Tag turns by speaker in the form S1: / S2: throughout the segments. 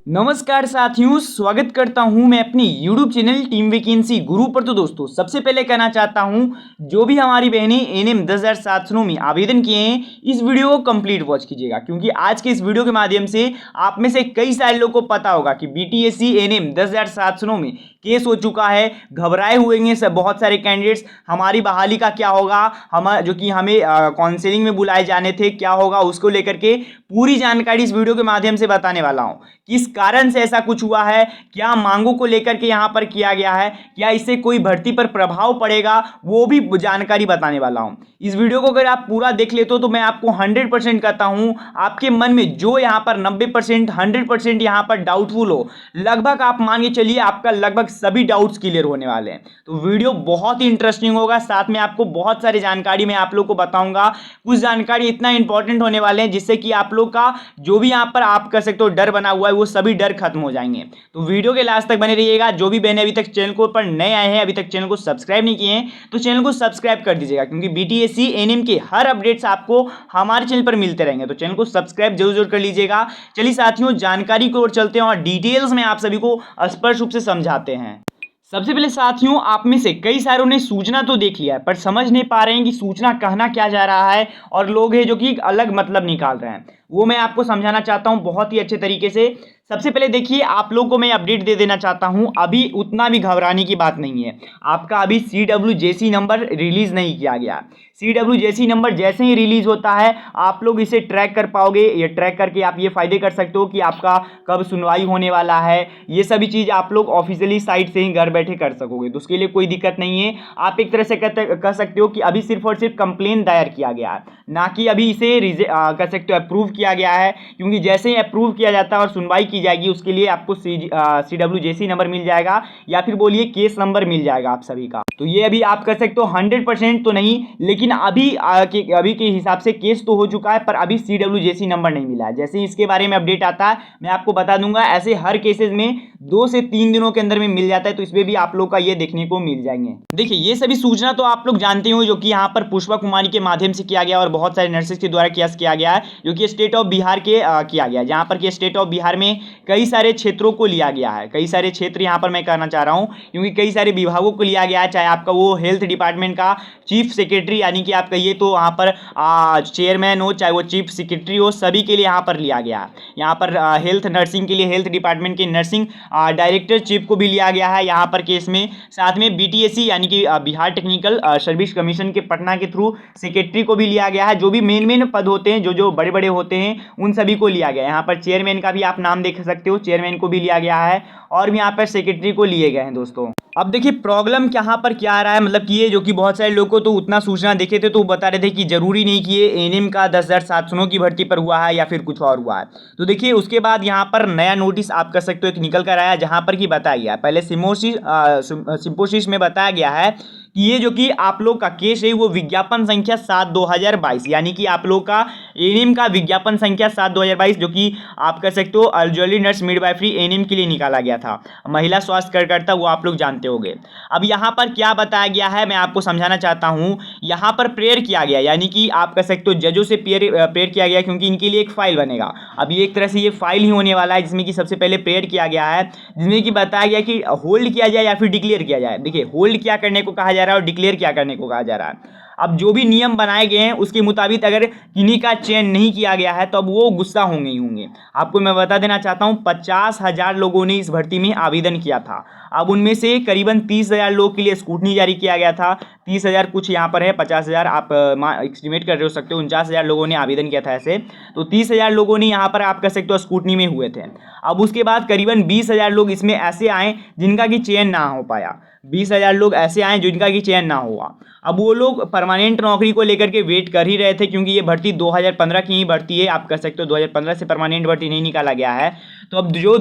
S1: नमस्कार साथियों, स्वागत करता हूं मैं अपने YouTube चैनल टीम वैकेंसी गुरु पर। तो दोस्तों, सबसे पहले कहना चाहता हूं, जो भी हमारी बहनें एनएम 10,700 में आवेदन किए हैं, इस वीडियो को कंप्लीट वॉच कीजिएगा, क्योंकि आज के इस वीडियो के माध्यम से आप में से कई सारे लोगों को पता होगा कि बीटीएससी एनएम 10,700 में केस हो चुका है। घबराए हुए हैं सब बहुत सारे कैंडिडेट्स, हमारी बहाली का क्या होगा, हम जो कि हमें काउंसलिंग में बुलाए जाने थे, क्या होगा, उसको लेकर के पूरी जानकारी इस वीडियो के माध्यम से बताने वाला हूं। किस कारण से ऐसा कुछ हुआ है, क्या मांगों को लेकर के यहां पर किया गया है, क्या इससे कोई भर्ती पर प्रभाव पड़ेगा, वो भी जानकारी बताने वाला हूं। इस वीडियो को अगर आप पूरा देख लेते हो तो मैं आपको 100% कहता हूं, आपके मन में जो यहां पर 90% 100% यहां पर डाउटफुल हो, लगभग आप मान के चलिए आपका लगभग सभी डाउट्स क्लियर होने वाले हैं। तो वीडियो बहुत ही इंटरेस्टिंग होगा, साथ में आपको बहुत सारी जानकारी मैं आप लोग को बताऊंगा। कुछ जानकारी इतना इंपॉर्टेंट होने वाले हैं जिससे कि आप लोग का जो भी यहां पर आप कर सकते हो डर बना हुआ है, वो सभी डर खत्म हो जाएंगे। तो वीडियो के लास्ट तक बने रहिएगा। जो भी बहने अभी तक चैनल को पर नए आए हैं, अभी तक चैनल को सब्सक्राइब नहीं किए हैं, तो चैनल को सब्सक्राइब कर दीजिएगा, क्योंकि बीटीएससी एनएम के हर अपडेट्स आपको हमारे चैनल पर मिलते रहेंगे। तो चैनल को सब्सक्राइब जरूर कर लीजिएगा। चलिए साथियों, जानकारी की ओर चलते हैं और डिटेल्स में आप सभी को स्पष्ट रूप से समझाते हैं। सबसे पहले साथियों, आप में से कई सारों ने सूचना तो देख लिया है, पर समझ नहीं पा रहे हैं कि सूचना कहना क्या जा रहा है, और लोग हैं जो कि अलग मतलब निकाल रहे हैं। वो मैं आपको समझाना चाहता हूं बहुत ही अच्छे तरीके से। सबसे पहले देखिए, आप लोगों को मैं अपडेट दे देना चाहता हूं, अभी उतना भी घबराने की बात नहीं है। आपका अभी CWJC नंबर रिलीज नहीं किया गया। CWJC नंबर जैसे ही रिलीज होता है, आप लोग इसे ट्रैक कर पाओगे। ये ट्रैक करके आप ये फायदे कर सकते हो कि आपका कब सुनवाई होने वाला है, ये सभी चीज़ आप लोग ऑफिशियली साइट से ही घर बैठे कर सकोगे। तो उसके लिए कोई दिक्कत नहीं है। आप एक तरह से कह सकते हो कि अभी सिर्फ और सिर्फ कंप्लेन दायर किया गया है, ना कि अभी इसे कह सकते हो अप्रूव किया गया है। क्योंकि जैसे ही अप्रूव किया जाता है और सुनवाई की जाएगी, उसके लिए आपको CWJC नंबर मिल जाएगा, या फिर बोलिए केस नंबर मिल जाएगा आप सभी का। तो ये अभी आप कह सकते हो 100% तो नहीं, लेकिन अभी के हिसाब से केस तो हो चुका है, पर अभी CWJC नंबर नहीं मिला है। जैसे ही इसके बारे में अपडेट आता है, मैं आपको बता दूंगा। ऐसे हर केसेस में 2 से 3 दिनों के अंदर में मिल जाता है, तो इसमें भी आप लोग का ये देखने को मिल जाएंगे। देखिए, ये सभी सूचना तो आप लोग जानते हो, जो कि यहाँ पर पुष्पा कुमारी के माध्यम से किया गया और बहुत सारे नर्सेस के द्वारा केस किया गया है, जो कि स्टेट ऑफ बिहार के किया गया, जहाँ पर कि स्टेट ऑफ बिहार में कई सारे क्षेत्रों को लिया गया है। कई सारे क्षेत्र यहाँ पर मैं कहना चाह रहा हूँ, क्योंकि कई सारे विभागों को लिया गया है। चाहे आपका वो हेल्थ डिपार्टमेंट का चीफ सेक्रेटरी, यानी कि आप कहिए तो वहाँ पर चेयरमैन हो, चाहे वो चीफ सेक्रेटरी हो, सभी के लिए यहाँ पर लिया गया है। यहाँ पर हेल्थ नर्सिंग के लिए हेल्थ डिपार्टमेंट के नर्सिंग डायरेक्टर चीफ को भी लिया गया है यहाँ पर केस में। साथ में बीटीएससी यानी कि बिहार टेक्निकल सर्विस कमीशन के पटना के थ्रू सेक्रेटरी को भी लिया गया है। जो भी मेन पद होते हैं, जो बड़े बड़े होते हैं, उन सभी को लिया गया है। यहाँ पर चेयरमैन का भी आप नाम देख सकते हो, चेयरमैन को भी लिया गया है, और भी यहाँ पर सेक्रेटरी को लिए गए हैं दोस्तों। अब देखिए, प्रॉब्लम यहाँ पर क्या आ रहा है, मतलब कि ये जो कि बहुत सारे लोगों को तो उतना सूचना देखे थे, तो वो बता रहे थे कि जरूरी नहीं कि ये एनएम का 10,700 की भर्ती पर हुआ है या फिर कुछ और हुआ है। तो देखिए, उसके बाद यहाँ पर नया नोटिस आप कर सकते हो एक निकल कर आया, जहाँ पर कि बताया गया, पहले सिम्पोसिस में बताया गया है कि ये जो कि आप लोग का केस है, वो विज्ञापन संख्या 7/2022, यानी कि आप लोग का एनएम का विज्ञापन संख्या 7/2022, जो कि आप कह सकते हो अर्जुअली नर्स मिडवाइफरी एनएम के लिए निकाला गया था, महिला स्वास्थ्य कार्यकर्ता, वो आप लोग जानते होंगे। अब यहाँ पर क्या बताया गया है, मैं आपको समझाना चाहता हूँ। यहाँ पर प्रेयर किया गया, यानी कि आप कह सकते हो जजों से प्रेयर किया गया, क्योंकि इनके लिए एक फाइल बनेगा। अब ये एक तरह से ये फाइल ही होने वाला है, जिसमें कि सबसे पहले प्रेयर किया गया है, जिसमें कि बताया गया कि होल्ड किया जाए या फिर डिक्लेयर किया जाए। देखिए, होल्ड क्या करने को कहा जा रहा है और डिक्लेयर क्या करने को कहा जा रहा है। अब जो भी नियम बनाए गए हैं, उसके मुताबिक अगर किन्हीं का चयन नहीं किया गया है, तो अब वो गुस्सा होंगे ही होंगे। आपको मैं बता देना चाहता हूं, 50,000 लोगों ने इस भर्ती में आवेदन किया था। अब उनमें से करीबन 30,000 लोगों के लिए स्कूटनी जारी किया गया था। 30,000 कुछ यहाँ पर है, 50,000 आप एस्टिमेट कर रहे हो सकते हो, 49,000 लोगों ने आवेदन किया था ऐसे। तो 30,000 लोगों ने यहाँ पर आप कह सकते हो स्कूटनी में हुए थे। अब उसके बाद करीबन 20,000 लोग इसमें ऐसे आए जिनका कि चयन ना हो पाया। 20,000 लोग ऐसे आए जिनका कि चयन ना हुआ। अब वो लोग परमानेंट नौकरी को लेकर के वेट कर ही रहे थे, क्योंकि ये भर्ती 2015 की ही भर्ती है। आप कह सकते हो 2015 से परमानेंट भर्ती नहीं निकाला गया है। तो अब जो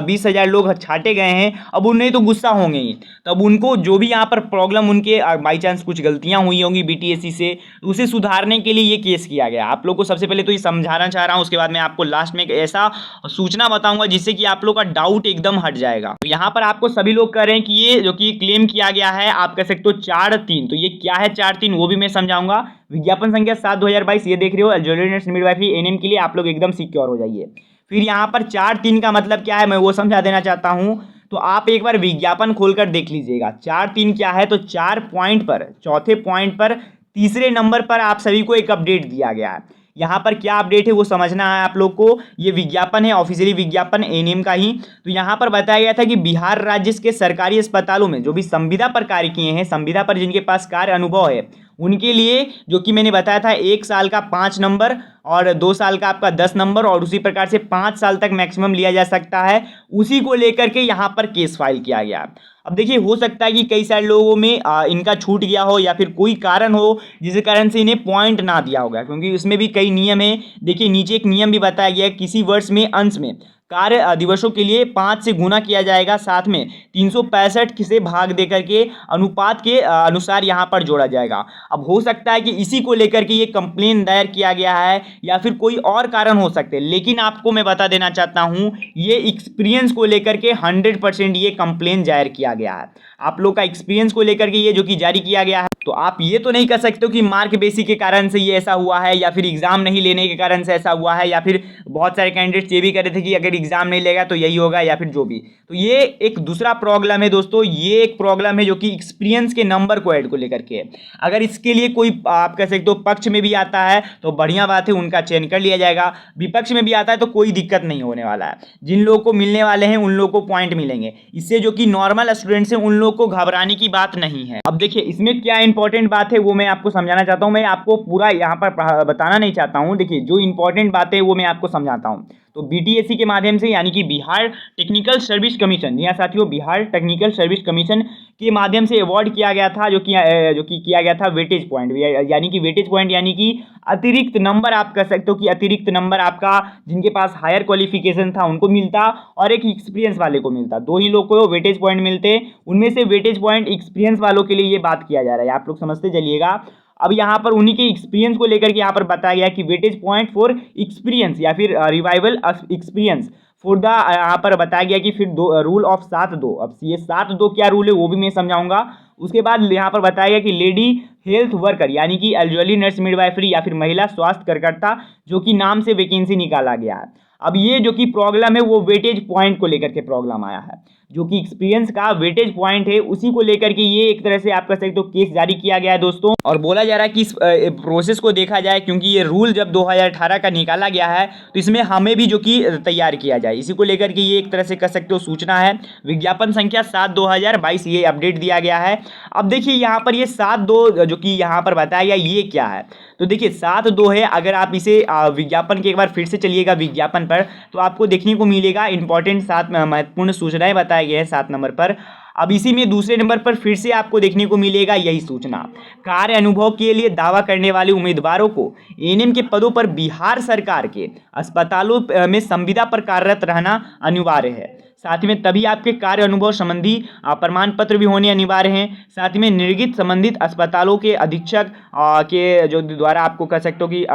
S1: 20,000 लोग छाटे गए हैं, अब उन्हें तो गुस्सा होंगे ही। तो अब उनको जो भी यहाँ पर प्रॉब्लम, उनके बाई चांस कुछ गलतियाँ हुई होंगी बीटीएससी से, उसे सुधारने के लिए ये केस किया गया। आप लोग को सबसे पहले तो ये समझाना चाह रहा हूँ, उसके बाद मैं आपको लास्ट में एक ऐसा सूचना बताऊंगा जिससे कि आप लोग का डाउट एकदम हट जाएगा। तो यहाँ पर आपको सभी लोग कह रहे हैं कि ये जो कि क्लेम किया गया है, आप कह सकते हो 4/3, तो ये क्या है 4/3 वो भी मैं समझाऊंगा। विज्ञापन संख्या 7/2022, ये देख रहे हो, ज्वेलरी नर्स मिडवाइफरी एनएम के लिए आप लोग एकदम सिक्योर हो जाइए। फिर यहाँ पर 4-3 का मतलब क्या है मैं वो समझा देना चाहता हूँ। तो आप एक बार विज्ञापन खोलकर देख लीजिएगा। 4-3 क्या है, तो 4 पॉइंट पर, चौथे पॉइंट पर तीसरे नंबर पर आप सभी को एक अपडेट दिया गया है। यहाँ पर क्या अपडेट है वो समझना है आप लोग को। ये विज्ञापन है, ऑफिशियली विज्ञापन एएनएम का ही। तो यहाँ पर बताया गया था कि बिहार राज्य के सरकारी अस्पतालों में जो भी संविदा पर कार्य किए हैं, संविदा पर जिनके पास कार्य अनुभव है, उनके लिए जो कि मैंने बताया था 1 साल का 5 नंबर और 2 साल का आपका 10 नंबर और उसी प्रकार से 5 साल तक मैक्सिमम लिया जा सकता है, उसी को लेकर के यहाँ पर केस फाइल किया गया। अब देखिए, हो सकता है कि कई सारे लोगों में इनका छूट गया हो या फिर कोई कारण हो जिस कारण से इन्हें पॉइंट ना दिया होगा, क्योंकि उसमें भी कई नियम है। देखिए नीचे एक नियम भी बताया गया है, किसी वर्ष में अंश में कार्य दिवसों के लिए 5 से गुना किया जाएगा, साथ में 365 से भाग देकर के अनुपात के अनुसार यहाँ पर जोड़ा जाएगा। अब हो सकता है कि इसी को लेकर के ये कंप्लेन दायर किया गया है या फिर कोई और कारण हो सकते हैं, लेकिन आपको मैं बता देना चाहता हूँ ये एक्सपीरियंस को लेकर के 100% ये कंप्लेन दायर किया गया है। आप लोग का एक्सपीरियंस को लेकर के ये जो कि जारी किया गया है, तो आप ये तो नहीं कह सकते हो कि मार्क बेसिक के कारण से ये ऐसा हुआ है या फिर एग्जाम नहीं लेने के कारण से ऐसा हुआ है, या फिर बहुत सारे कैंडिडेट्स ये भी कह रहे थे कि अगर एग्जाम नहीं लेगा तो यही होगा, या फिर जो भी। तो ये एक दूसरा प्रॉब्लम है दोस्तों, ये एक प्रॉब्लम है जो कि एक्सपीरियंस के नंबर को ऐड को लेकर के। अगर इसके लिए कोई आप कह सकते हो पक्ष में भी आता है तो बढ़िया बात है, उनका चयन कर लिया जाएगा। विपक्ष में भी आता है तो कोई दिक्कत नहीं होने वाला है। जिन लोगों को मिलने वाले हैं उन लोगों को पॉइंट मिलेंगे, इससे जो कि नॉर्मल स्टूडेंट्स हैं उन लोगों को घबराने की बात नहीं है। अब देखिए इसमें क्या इंपॉर्टेंट बात है वो मैं आपको समझाना चाहता हूँ। मैं आपको पूरा यहाँ पर बताना नहीं चाहता हूँ। देखिए जो इंपॉर्टेंट बात है वो मैं आपको समझाता हूँ। तो बीटीएससी के माध्यम से, यानी कि बिहार टेक्निकल सर्विस कमीशन, यहाँ साथियों बिहार टेक्निकल सर्विस कमीशन के माध्यम से अवार्ड किया गया था, जो कि किया गया था वेटेज पॉइंट, यानी कि वेटेज पॉइंट यानी कि अतिरिक्त नंबर आप कह सकते हो कि अतिरिक्त नंबर आपका जिनके पास हायर क्वालिफिकेशन था उनको मिलता और एक एक्सपीरियंस वाले को मिलता। दो ही लोग को वेटेज पॉइंट मिलते, उनमें से वेटेज पॉइंट एक्सपीरियंस वालों के लिए ये बात किया जा रहा है, आप लोग समझते चलिएगा। अब यहाँ पर उन्हीं के एक्सपीरियंस को लेकर के यहाँ पर बताया गया कि वेटेज पॉइंट फॉर एक्सपीरियंस या फिर रिवाइवल एक्सपीरियंस फॉर द, यहाँ पर बताया गया कि फिर रूल ऑफ 7-2। अब ये 7-2 क्या रूल है वो भी मैं समझाऊंगा। उसके बाद यहाँ पर बताया गया कि लेडी हेल्थ वर्कर यानी कि एल्युअली नर्स मिडवाइफरी या फिर महिला स्वास्थ्य कार्यकर्ता जो कि नाम से वैकेंसी निकाला गया है। अब ये जो कि प्रॉब्लम है वो वेटेज पॉइंट को लेकर के प्रॉब्लम आया है, जो कि एक्सपीरियंस का वेटेज पॉइंट है उसी को लेकर के ये एक तरह से आप कह सकते हो केस जारी किया गया है दोस्तों। और बोला जा रहा है कि इस प्रोसेस को देखा जाए, क्योंकि ये रूल जब 2018 का निकाला गया है तो इसमें हमें भी जो कि तैयार किया जाए, इसी को लेकर के ये एक तरह से कह सकते हो सूचना है। विज्ञापन संख्या 7/2022 ये अपडेट दिया गया है। अब देखिए यहाँ पर ये 7-2 जो कि यहाँ पर बताया गया ये क्या है, तो देखिए 7-2 है। अगर आप इसे विज्ञापन के एक बार फिर से चलिएगा विज्ञापन पर तो आपको देखने को मिलेगा इंपॉर्टेंट 7 महत्वपूर्ण सूचनाएं बताए गए हैं 7 नंबर पर। अब इसी में दूसरे नंबर पर फिर से आपको देखने को मिलेगा यही सूचना, कार्य अनुभव के लिए दावा करने वाले उम्मीदवारों को एएनएम के पदों पर बिहार सरकार के अस्पतालों में संविदा पर कार्यरत रहना अनिवार्य है। साथ में तभी आपके कार्य अनुभव संबंधी प्रमाण पत्र भी होने अनिवार्य हैं। साथ में निर्गत संबंधित अस्पतालों के अधीक्षक के जो द्वारा आपको कह सकते हो कि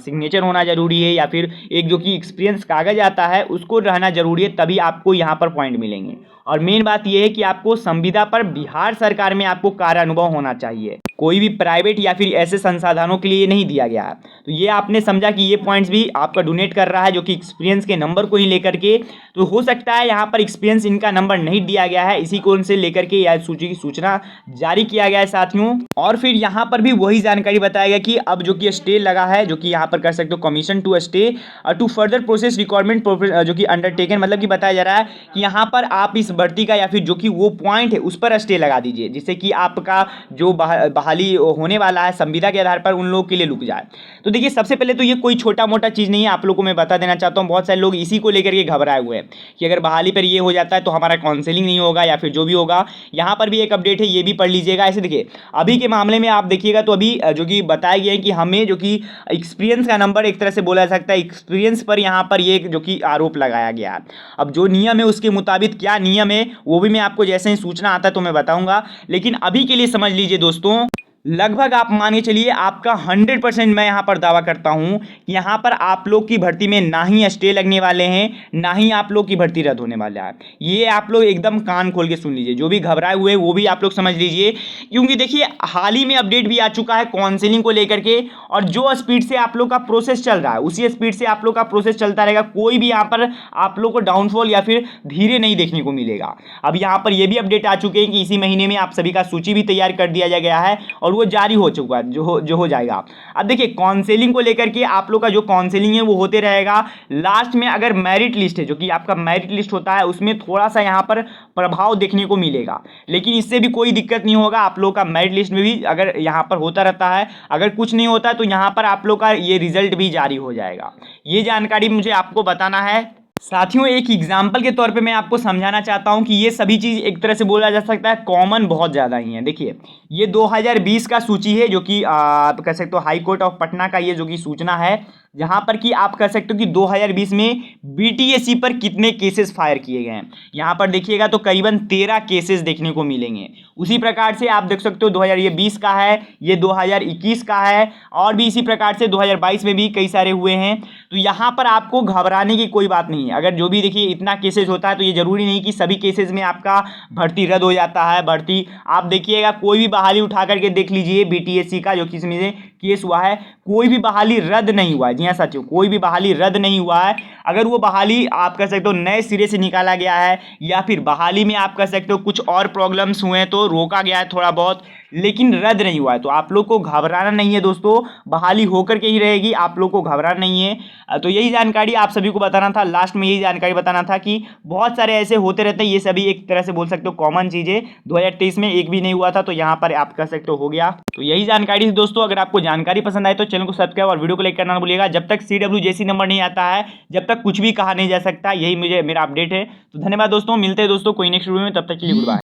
S1: सिग्नेचर होना जरूरी है, या फिर एक जो कि एक्सपीरियंस कागज आता है उसको रहना जरूरी है, तभी आपको यहाँ पर पॉइंट मिलेंगे। और मेन बात यह है कि आपको संविदा पर बिहार सरकार में आपको कार्य अनुभव होना चाहिए, कोई भी प्राइवेट या फिर ऐसे संसाधनों के लिए नहीं दिया गया है। तो ये आपने समझा कि ये पॉइंट्स भी आपका डोनेट कर रहा है जो कि एक्सपीरियंस के नंबर को ही लेकर के। तो हो सकता है यहाँ पर एक्सपीरियंस इनका नंबर नहीं दिया गया है, इसी को उनसे लेकर के यह सूचना जारी किया गया है साथियों। और फिर यहाँ पर भी वही जानकारी बताया गया कि अब जो कि स्टे लगा है, जो कि यहाँ पर कर सकते हो commission to stay to further process requirement जो कि अंडरटेकन, मतलब कि बताया जा रहा है कि यहाँ पर आप इस भर्ती का या फिर जो कि वो पॉइंट है उस पर स्टे लगा दीजिए, जिससे कि आपका जो बहाली होने वाला है संविदा के आधार पर उन लोगों के लिए रुक जाए। तो देखिए सबसे पहले तो ये कोई छोटा मोटा चीज़ नहीं है, आप लोगों को मैं बता देना चाहता हूँ। बहुत सारे लोग इसी को लेकर के घबराए हुए हैं कि अगर बहाली पर ये हो जाता है तो हमारा काउंसलिंग नहीं होगा या फिर जो भी होगा। यहाँ पर भी एक अपडेट है, ये भी पढ़ लीजिएगा। ऐसे देखिए अभी के मामले में आप देखिएगा तो अभी जो कि बताया गया है कि हमें जो कि एक्सपीरियंस का नंबर एक तरह से बोला जा सकता है, एक्सपीरियंस पर यहाँ पर ये जो कि आरोप लगाया गया है। अब जो नियम है उसके मुताबिक क्या नियम है वो भी मैं आपको जैसे ही सूचना आता है तो मैं बताऊंगा, लेकिन अभी के लिए समझ लीजिए दोस्तों, लगभग आप मान के चलिए आपका 100% मैं यहाँ पर दावा करता हूँ कि यहाँ पर आप लोग की भर्ती में ना ही स्टे लगने वाले हैं, ना ही आप लोग की भर्ती रद्द होने वाला है। ये आप लोग एकदम कान खोल के सुन लीजिए, जो भी घबराए हुए वो भी आप लोग समझ लीजिए, क्योंकि देखिए हाल ही में अपडेट भी आ चुका है काउंसलिंग को लेकर के, और जो स्पीड से आप लोग का प्रोसेस चल रहा है उसी स्पीड से आप लोग का प्रोसेस चलता रहेगा। कोई भी यहाँ पर आप लोग को डाउनफॉल या फिर धीरे नहीं देखने को मिलेगा। अब यहाँ पर ये भी अपडेट आ चुके हैं कि इसी महीने में आप सभी का सूची भी तैयार कर दिया गया है और वो जारी हो चुका है, जो हो जाएगा। अब देखिए काउंसलिंग को लेकर के आप लोग का जो काउंसलिंग है वो होते रहेगा। लास्ट में अगर मेरिट लिस्ट है, जो कि आपका मेरिट लिस्ट होता है, उसमें थोड़ा सा यहाँ पर प्रभाव देखने को मिलेगा, लेकिन इससे भी कोई दिक्कत नहीं होगा। आप लोग का मेरिट लिस्ट में भी अगर यहाँ पर होता रहता है, अगर कुछ नहीं होता तो यहाँ पर आप लोग का ये रिजल्ट भी जारी हो जाएगा। ये जानकारी मुझे आपको बताना है। साथियों, एक एग्जाम्पल के तौर पे मैं आपको समझाना चाहता हूं कि ये सभी चीज़ एक तरह से बोला जा सकता है कॉमन बहुत ज़्यादा ही है। देखिए ये 2020 का सूची है, जो कि आप कह सकते हो हाई कोर्ट ऑफ पटना का ये जो कि सूचना है, जहां पर कि आप कह सकते हो कि 2020 में बीटीएससी पर कितने केसेस फायर किए गए हैं। यहां पर देखिएगा तो करीबन 13 केसेस देखने को मिलेंगे। उसी प्रकार से आप देख सकते हो 2020 का है, ये 2021 का है, और भी इसी प्रकार से 2022 में भी कई सारे हुए हैं। तो यहाँ पर आपको घबराने की कोई बात नहीं है। अगर जो भी देखिए इतना केसेस होता है तो ये जरूरी नहीं कि सभी केसेस में आपका भर्ती रद्द हो जाता है। भर्ती आप देखिएगा कोई भी बहाली उठा करके देख लीजिए बीटीएससी का, जो कि इसमें केस हुआ है, कोई भी बहाली रद्द नहीं हुआ है। जी हाँ साथियों, कोई भी बहाली रद्द नहीं हुआ है। अगर वो बहाली आप कह सकते हो नए सिरे से निकाला गया है, या फिर बहाली में आप कह सकते हो कुछ और प्रॉब्लम्स हुए हैं तो रोका गया है थोड़ा बहुत, लेकिन रद्द नहीं हुआ है, तो आप लोग को घबराना नहीं है दोस्तों। बहाली होकर के ही रहेगी, आप लोग को घबराना नहीं है। तो यही जानकारी आप सभी को बताना था। लास्ट में यही जानकारी बताना था कि बहुत सारे ऐसे होते रहते हैं, ये सभी एक तरह से बोल सकते हो कॉमन चीज़ें। 2023 में एक भी नहीं हुआ था, तो यहाँ पर आप कह सकते हो गया। तो यही जानकारी थी दोस्तों। अगर आपको जानकारी पसंद आए तो चैनल को सब्सक्राइब और वीडियो को लाइक करना ना भूलिएगा। जब तक CWJC नंबर नहीं आता है, जब तक कुछ भी कहा नहीं जा सकता, यही मेरा अपडेट है। तो धन्यवाद दोस्तों, मिलते हैं दोस्तों कोई नेक्स्ट वीडियो में, तब तक के लिए गुड बाय।